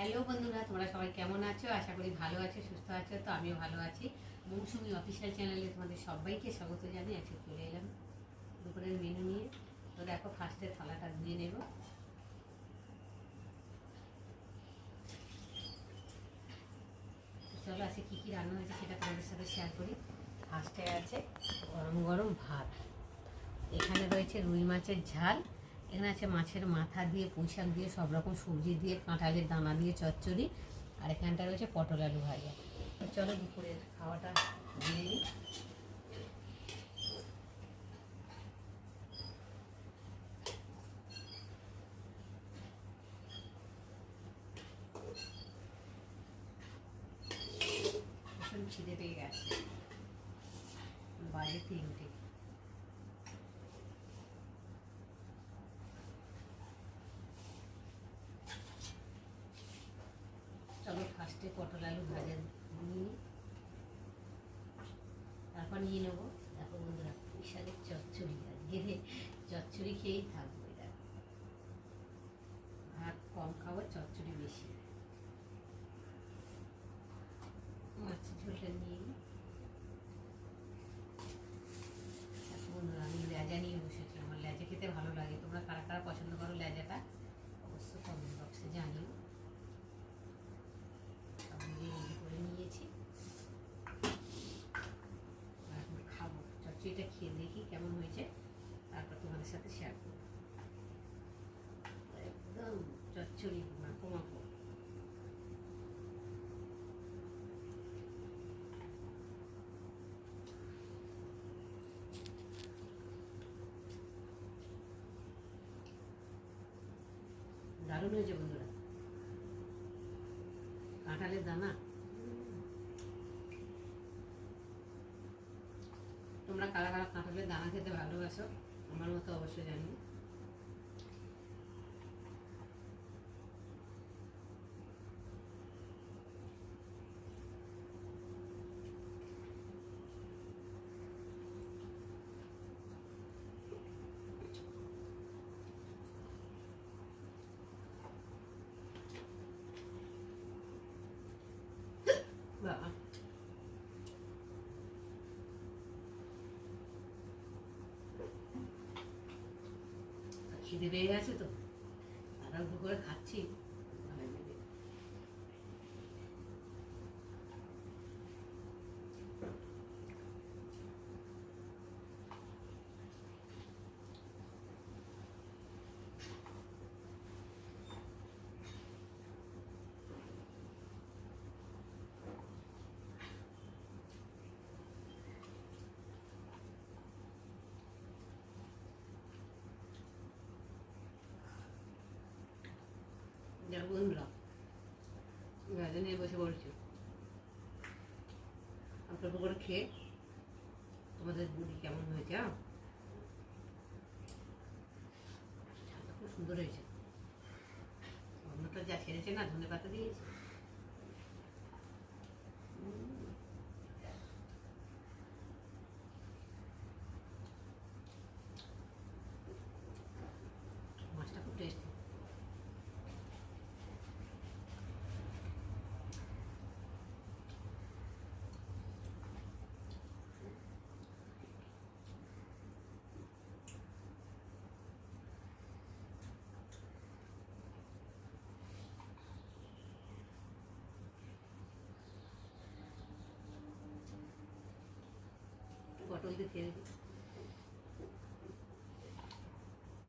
Hello বন্ধুরা, তোমরা সবাই কেমন আছো? আশা করি ভালো আছো, সুস্থ আছো। তো আমিও ভালো আছি। মৌসুমি অফিসিয়াল চ্যানেলে তোমাদের সবাইকে স্বাগত জানিয়ে আজকে চলে এলাম দুপুরের মেনু নিয়ে। তো দেখো, ফার্স্টে থালাটা ধুয়ে নেব। চলো আজকে কী কী রান্না হয়েছে সেটা তোমাদের সাথে শেয়ার করি। ফার্স্টে আছে গরম গরম ভাত, এখানে রয়েছে রুই মাছের ঝাল, এখানে আছে মাছের মাথা দিয়ে, পুঁই শাক দিয়ে, সব রকম সবজি দিয়ে, কাঁঠালের দানা দিয়ে চচ্চড়ি, আর এখানটা রয়েছে পটল আলু ভাজা। তো চলো দুপুরের খাওয়াটা দিয়ে নিই। ভীষণ খিদে পেয়ে গেছে, বাইরে 3টে। চলো ফার্স্টে পটল আলু ভাজা নিয়ে, তারপর নিয়ে নেবো। দেখো বন্ধুরা, পুঁই শাকের চচ্চড়ি, আজকে চচ্চড়ি খেয়েই থাকবো। দেখো, ভাত কম খাবো, চচ্চড়ি বেশি। মাছের ঝোলটা নিয়ে নিই। দেখো বন্ধুরা, আমি লেজা নিয়ে বসেছি। আমার লেজা খেতে ভালো লাগে। তোমরা কারা কারা পছন্দ করো লেজাটা, অবশ্যই কমেন্ট বক্সে জানিও। সব রেডি করে নিয়েছি, এখন খাবো। চচ্চড়িটা খেয়ে দেখি কেমন হয়েছে, তারপর তোমাদের সাথে শেয়ার করবো। একদম চচ্চড়ি মাখো মাখো। দারুণ হয়েছে বন্ধুরা, কাঁঠালের দানা। তোমরা কারা কারা কাঁঠালের দানা খেতে ভালোবাসো আমার মতো অবশ্যই জানিও। বাবা, খিদে পেয়ে গেছে তো তাড়াহুড়ো করে খাচ্ছি। দেখো বন্ধুরা, গাজা নিয়ে বসে পড়ছি। অল্প করে খেয়ে তোমাদের বুড়ি কেমন হয়েছে। খুব সুন্দর হয়েছে। অন্যটা যা ছেড়েছে না, ধনে পাতা দিয়েছে। মাছটা খুব টেস্টি। পটল দিয়ে ছেড়ে দিই।